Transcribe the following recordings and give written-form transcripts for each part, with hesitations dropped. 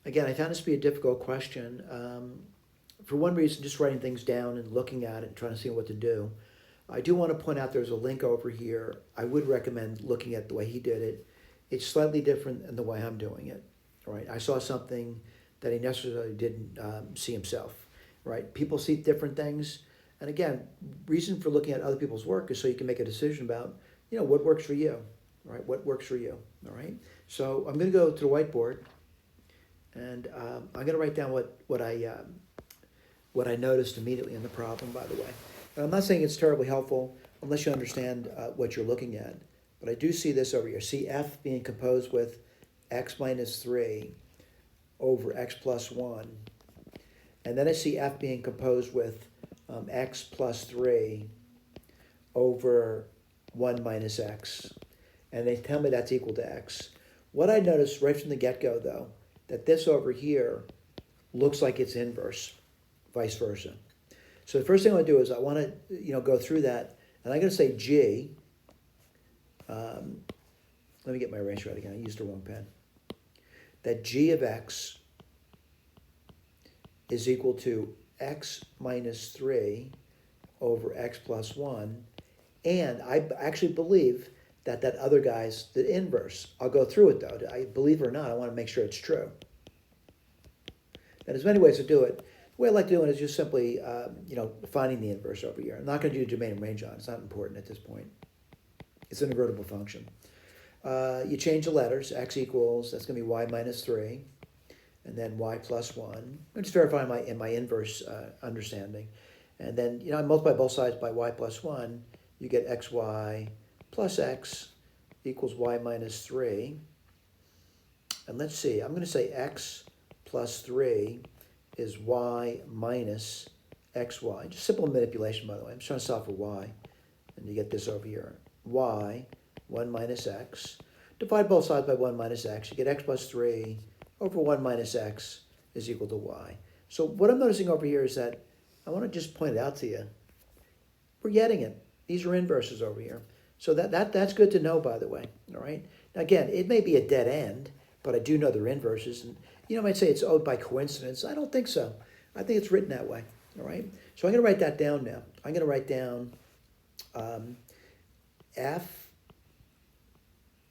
Again, I found this to be a difficult question. For one reason, just writing things down and looking at it and trying to see what to do. I do want to point out there's a link over here. I would recommend looking at the way he did it. It's slightly different than the way I'm doing it. All right, I saw something that he necessarily didn't see himself. Right, people see different things, and again, reason for looking at other people's work is so you can make a decision about what works for you. Right, what works for you. All right, so I'm going to go to the whiteboard, and I'm going to write down what I noticed immediately in the problem, by the way. And I'm not saying it's terribly helpful unless you understand what you're looking at. But I do see this over here. See f being composed with x minus 3 over x plus 1. And then I see f being composed with x plus 3 over 1 minus x. And they tell me that's equal to x. What I noticed right from the get-go, though, that this over here looks like it's inverse, vice versa. So the first thing I want to do is I want to go through that, and I'm going to say g. Let me get my erase right again. I used the wrong pen. That g of x is equal to x minus 3 over x plus 1. And I actually believe that other guy's the inverse. I'll go through it, though. I believe it or not, I want to make sure it's true. And there's many ways to do it. The way I like doing it is just simply, finding the inverse over here. I'm not going to do domain and range on. It's not important at this point. It's an invertible function. You change the letters. X equals, that's going to be y minus 3, and then y plus 1. I'm just verifying my inverse understanding. And then, I multiply both sides by y plus 1. You get xy plus x equals y minus 3. And let's see, I'm going to say x plus 3 is y minus xy. Just simple manipulation, by the way. I'm just trying to solve for y. And you get this over here. Y, 1 minus x. Divide both sides by 1 minus x. You get x plus 3 over 1 minus x is equal to y. So what I'm noticing over here is that I want to just point it out to you. We're getting it. These are inverses over here. So that's good to know, by the way. All right. Now, again, it may be a dead end, but I do know they're inverses. And I might say it's owed by coincidence. I don't think so. I think it's written that way. All right. So I'm going to write that down now. I'm going to write down f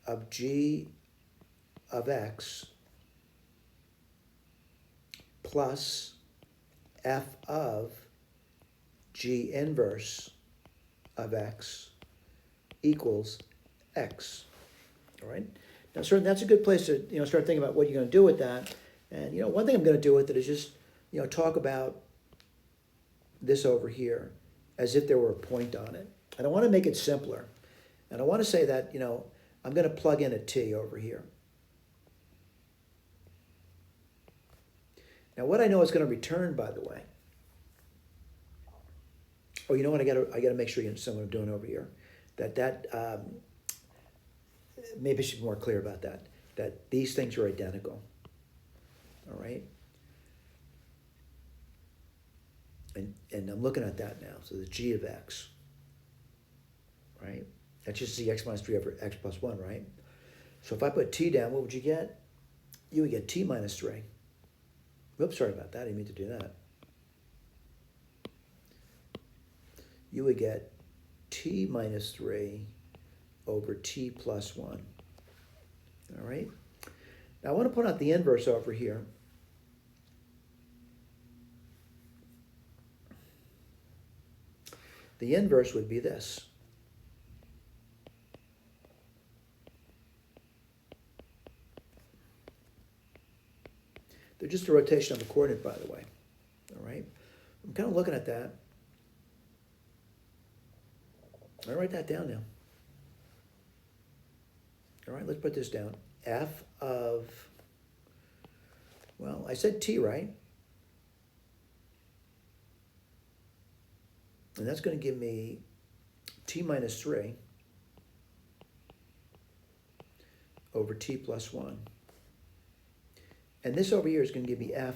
of g of x plus f of g inverse of x equals x. All right. Now, certainly that's a good place to start thinking about what you're going to do with that. And one thing I'm going to do with it is just talk about this over here as if there were a point on it. And I want to make it simpler. And I want to say that I'm going to plug in a t over here. Now, what I know it's going to return, by the way. Oh, you know what? I got to make sure you understand what I'm doing over here. Maybe I should be more clear about that. That these things are identical. All right. And I'm looking at that now. So the g of x. Right. That's just the x minus 3 over x plus 1, right? So if I put t down, what would you get? You would get t minus 3. Whoops, sorry about that. I didn't mean to do that. You would get t minus 3 over t plus 1. All right? Now I want to point out the inverse over here. The inverse would be this. They're just a rotation of a coordinate, by the way. All right? I'm kind of looking at that. I'll write that down now. All right, let's put this down. F of, well, I said t, right? And that's going to give me t minus 3 over t plus 1. And this over here is going to give me f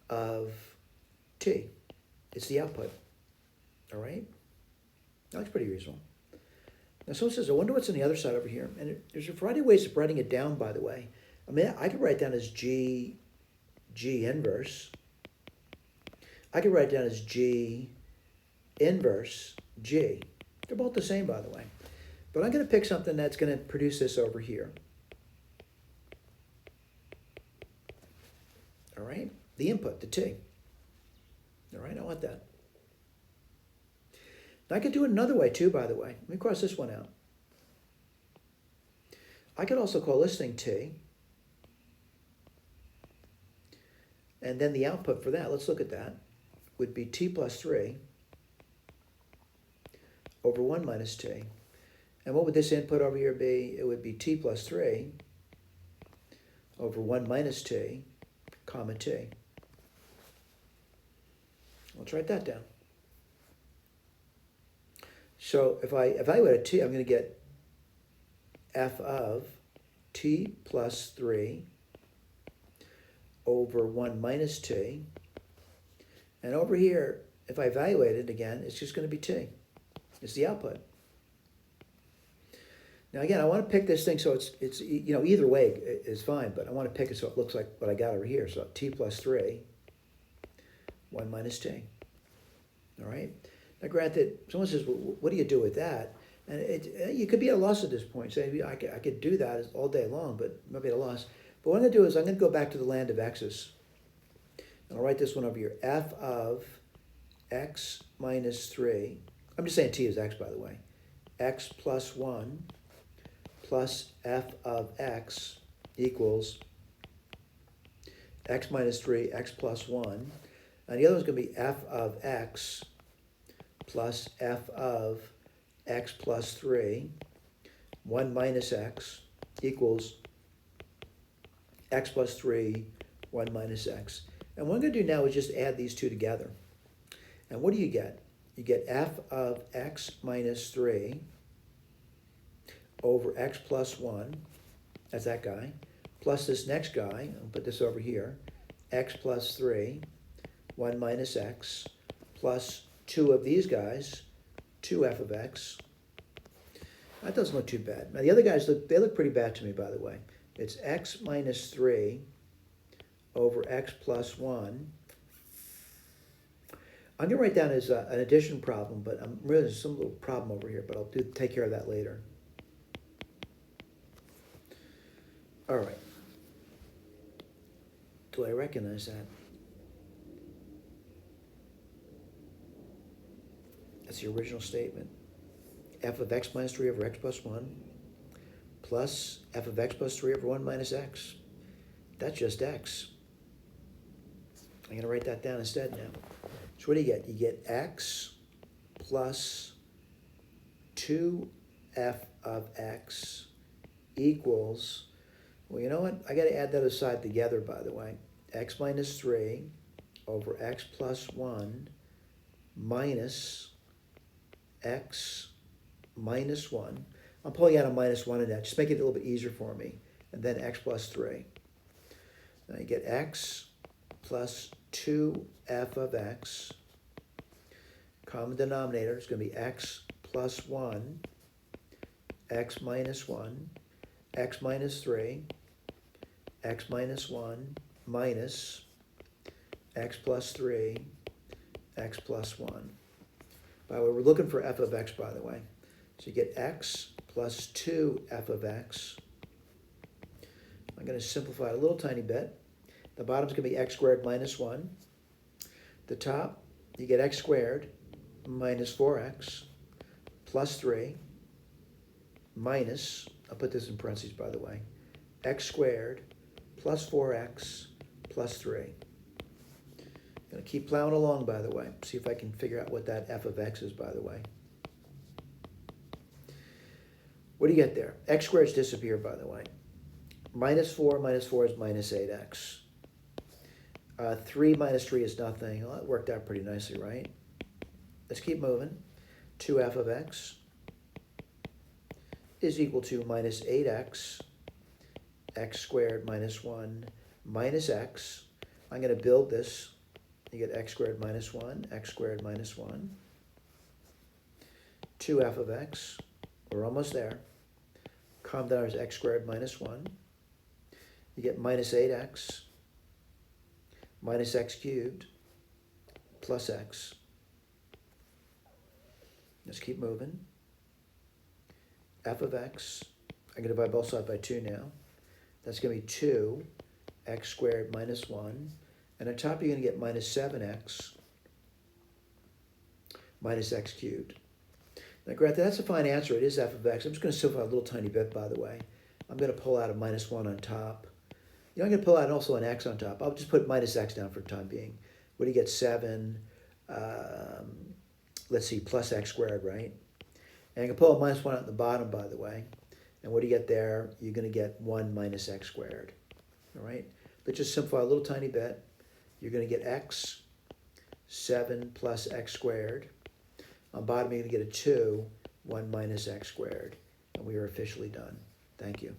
of t. It's the output. All right? That's pretty reasonable. Now someone says, I wonder what's on the other side over here. And there's a variety of ways of writing it down, by the way. I mean, I could write down as g G inverse. I could write it down as G inverse G. They're both the same, by the way. But I'm going to pick something that's going to produce this over here. All right? The input, the T. All right, I want that. Now I could do it another way too, by the way. Let me cross this one out. I could also call this thing T. And then the output for that, let's look at that, would be T plus 3 over 1 minus T. And what would this input over here be? It would be T plus 3 over 1 minus T, comma T. Let's write that down. So if I evaluate a T, I'm going to get f of T plus 3 over 1 minus T. And over here, if I evaluate it again, it's just going to be T. It's the output. Now again, I want to pick this thing so it's either way is fine, but I want to pick it so it looks like what I got over here. So T plus 3, 1 minus T. All right? Now granted, someone says, well, what do you do with that? And you could be at a loss at this point. Say, I could do that all day long, but maybe at a loss. But what I'm going to do is I'm going to go back to the land of x's. And I'll write this one over here. F of x minus 3. I'm just saying T is x, by the way. X plus 1 plus f of x equals x minus 3, x plus 1. And the other one's going to be f of x plus f of x plus 3, 1 minus x equals x plus 3, 1 minus x. And what I'm going to do now is just add these two together. And what do you get? You get f of x minus 3 over x plus 1, that's that guy, plus this next guy, I'll put this over here, x plus 3, 1 minus x, plus 2 of these guys, 2f of x. That doesn't look too bad. Now the other guys, look pretty bad to me, by the way. It's x minus 3 over x plus 1. I'm going to write down as an addition problem, but I'm really there's some little problem over here, but I'll take care of that later. All right. Do I recognize that? That's the original statement. F of x minus 3 over x plus 1 plus f of x plus 3 over 1 minus x. That's just x. I'm going to write that down instead now. So what do you get? You get x plus 2f of x equals, well, you know what? I got to add that aside together, by the way. X minus 3 over x plus 1 minus x minus 1. I'm pulling out a minus 1 in that. Just make it a little bit easier for me. And then x plus 3. Now you get x plus 2f of x. Common denominator is going to be x plus 1, x minus 1, x minus 3, x minus 1, minus x plus 3, x plus 1. By the way, we're looking for f of x, by the way. So you get x plus 2f of x. I'm going to simplify it a little tiny bit. The bottom's going to be x squared minus 1. The top, you get x squared minus 4x plus 3 minus, I'll put this in parentheses, by the way, x squared plus 4x plus 3. I'm going to keep plowing along, by the way. See if I can figure out what that f of x is, by the way. What do you get there? X squareds disappear, by the way. Minus 4 is minus 8x. 3 minus 3 is nothing. Well, that worked out pretty nicely, right? Let's keep moving. 2f of x is equal to minus 8x, x squared minus 1 minus x. I'm going to build this. You get x squared minus 1, x squared minus 1. 2f of x. We're almost there. Common denominator is x squared minus 1. You get minus 8x minus x cubed plus x. Let's keep moving. F of x, I'm going to divide both sides by 2 now. That's going to be 2 x squared minus 1. And on top you're going to get minus 7x minus x cubed. Now granted, that's a fine answer. It is f of x. I'm just going to simplify a little tiny bit, by the way. I'm going to pull out a minus 1 on top. You know, I'm going to pull out also an x on top. I'll just put minus x down for the time being. What do you get? 7, let's see, plus x squared, right? And I can pull a minus 1 out the bottom, by the way. And what do you get there? You're going to get 1 minus x squared. All right? Let's just simplify a little tiny bit. You're going to get x, 7 plus x squared. On bottom, you're going to get a 2, 1 minus x squared. And we are officially done. Thank you.